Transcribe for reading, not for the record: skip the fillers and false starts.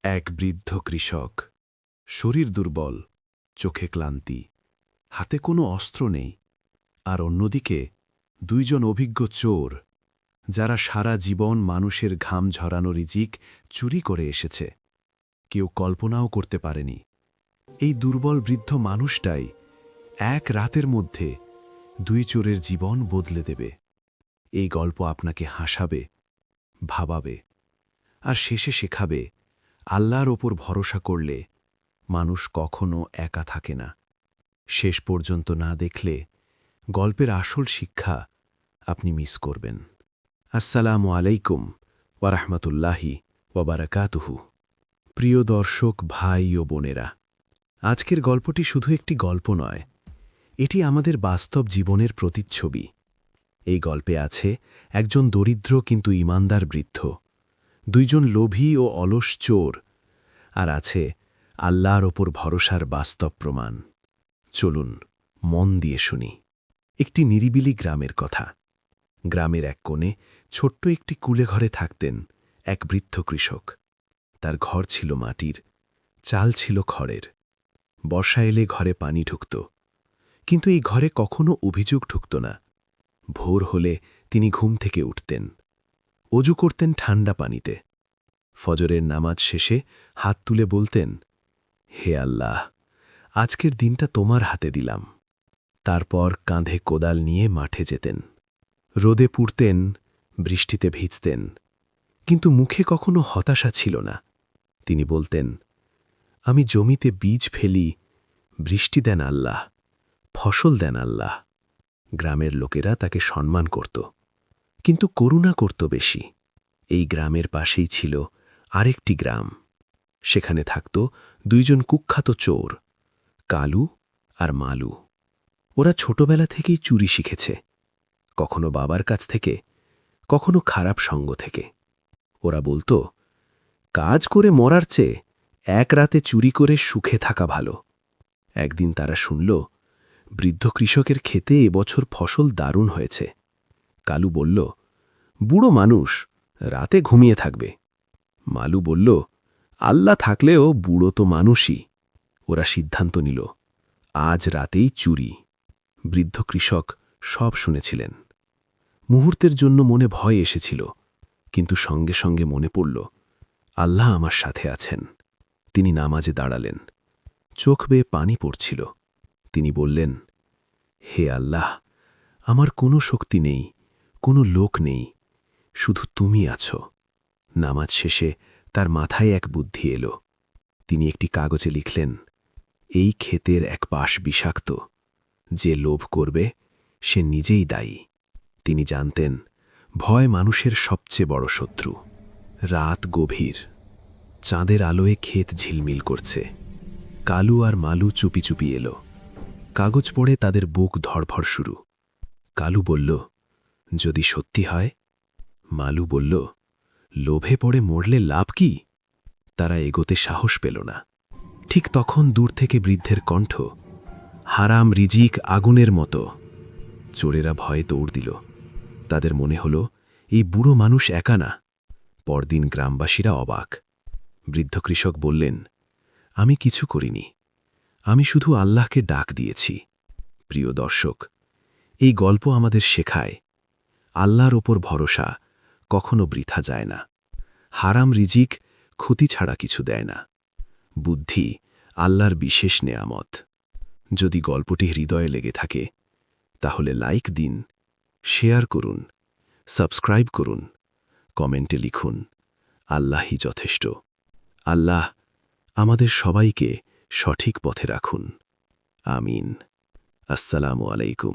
এক বৃদ্ধ কৃষক, শরীর দুর্বল, চোখে ক্লান্তি, হাতে কোনো অস্ত্র নেই, আর অন্যদিকে দুইজন অভিজ্ঞ চোর, যারা সারা জীবন মানুষের ঘাম ঝরানো রিজিক চুরি করে এসেছে। কেউ কল্পনাও করতে পারেনি এই দুর্বল বৃদ্ধ মানুষটাই এক রাতের মধ্যে দুই চোরের জীবন বদলে দেবে। এই গল্প আপনাকে হাসাবে, ভাবাবে, আর শেষে শেখাবে আল্লাহর ওপর ভরসা করলে মানুষ কখনো একা থাকে না। শেষ পর্যন্ত না দেখলে গল্পের আসল শিক্ষা আপনি মিস করবেন। আসসালামু আলাইকুম ওয়ারাহমাতুল্লাহি ওয়াবারাকাতুহু। প্রিয় দর্শক, ভাই ও বোনেরা, আজকের গল্পটি শুধু একটি গল্প নয়, এটি আমাদের বাস্তব জীবনের প্রতিচ্ছবি। এই গল্পে আছে একজন দরিদ্র কিন্তু ঈমানদার বৃদ্ধ, দুইজন লোভী ও অলস চোর, আর আছে আল্লাহর ওপর ভরসার বাস্তব প্রমাণ। চলুন মন দিয়ে শুনি। একটি নিরিবিলি গ্রামের কথা। গ্রামের এক কোণে ছোট্ট একটি কুলেঘরে থাকতেন এক বৃদ্ধ কৃষক। তার ঘর ছিল মাটির, চাল ছিল খড়ের। বর্ষা এলে ঘরে পানি ঢুকত, কিন্তু এই ঘরে কখনো অভিযোগ ঢুকত না। ভোর হলে তিনি ঘুম থেকে উঠতেন, অজু করতেন ঠান্ডা পানিতে, ফজরের নামাজ শেষে হাত তুলে বলতেন, হে আল্লাহ, আজকের দিনটা তোমার হাতে দিলাম। তারপর কাঁধে কোদাল নিয়ে মাঠে যেতেন। রোদে পুড়তেন, বৃষ্টিতে ভিজতেন, কিন্তু মুখে কখনো হতাশা ছিল না। তিনি বলতেন, আমি জমিতে বীজ ফেলি, বৃষ্টি দেন আল্লাহ, ফসল দেন আল্লাহ। গ্রামের লোকেরা তাকে সম্মান করত, কিন্তু করুণা করত বেশি। এই গ্রামের পাশেই ছিল আরেকটি গ্রাম। সেখানে থাকত দুইজন কুখ্যাত চোর, কালু আর মালু। ওরা ছোটবেলা থেকেই চুরি শিখেছে, কখনো বাবার কাছ থেকে, কখনো খারাপ সঙ্গ থেকে। ওরা বলতো, কাজ করে মরার চেয়ে এক রাতে চুরি করে সুখে থাকা ভালো। একদিন তারা শুনল, বৃদ্ধ কৃষকের ক্ষেতে এবছর ফসল দারুণ হয়েছে। কালু বলল, বুড়ো মানুষ, রাতে ঘুমিয়ে থাকবে। মালু বলল, আল্লাহ থাকলেও বুড়ো তো মানুষই। ওরা সিদ্ধান্ত নিল, আজ রাতেই চুরি। বৃদ্ধ কৃষক সব শুনেছিলেন। মুহূর্তের জন্য মনে ভয় এসেছিল, কিন্তু সঙ্গে সঙ্গে মনে পড়ল, আল্লাহ আমার সাথে আছেন। তিনি নামাজে দাঁড়ালেন, চোখ বেয়ে পানি পড়ছিল। তিনি বললেন, হে আল্লাহ, আমার কোনো শক্তি নেই, কোনো লোক নেই, শুধু তুমি আছো। নামাজ শেষে তার মাথায় এক বুদ্ধি এলো। তিনি একটি কাগজে লিখলেন, এই ক্ষেতের এক পাশ বিষাক্ত, যে লোভ করবে সে নিজেই দায়ী। তিনি জানতেন, ভয় মানুষের সবচেয়ে বড় শত্রু। রাত গভীর, চাঁদের আলোয় ক্ষেত ঝিলমিল করছে। কালু আর মালু চুপি চুপি এলো। কাগজ পড়ে তাদের বুক ধড়ফড় শুরু। কালু বলল, যদি সত্যি হয়? মালু বলল, লোভে পড়ে মরলে লাভ কি? তারা এগোতে সাহস পেল না। ঠিক তখন দূর থেকে বৃদ্ধের কণ্ঠ, হারাম রিজিক আগুনের মতো। চোরেরা ভয়ে দৌড় দিল। তাদের মনে হল, এই বুড়ো মানুষ একা না। পরদিন গ্রামবাসীরা অবাক। বৃদ্ধ কৃষক বললেন, আমি কিছু করিনি, আমি শুধু আল্লাহকে ডাক দিয়েছি। প্রিয় দর্শক, এই গল্প আমাদের শেখায়, আল্লাহর ওপর ভরসা কখনো বৃথা যায় না। হারাম রিজিক ক্ষতি ছাড়া কিছু দেয় না। বুদ্ধি আল্লাহর বিশেষ নেয়ামত। যদি গল্পটি হৃদয়ে লেগে থাকে, তাহলে লাইক দিন, শেয়ার করুন, সাবস্ক্রাইব করুন, কমেন্টে লিখুন, আল্লাহই যথেষ্ট। আল্লাহ আমাদের সবাইকে সঠিক পথে রাখুন। আমিন। আসসালামু আলাইকুম।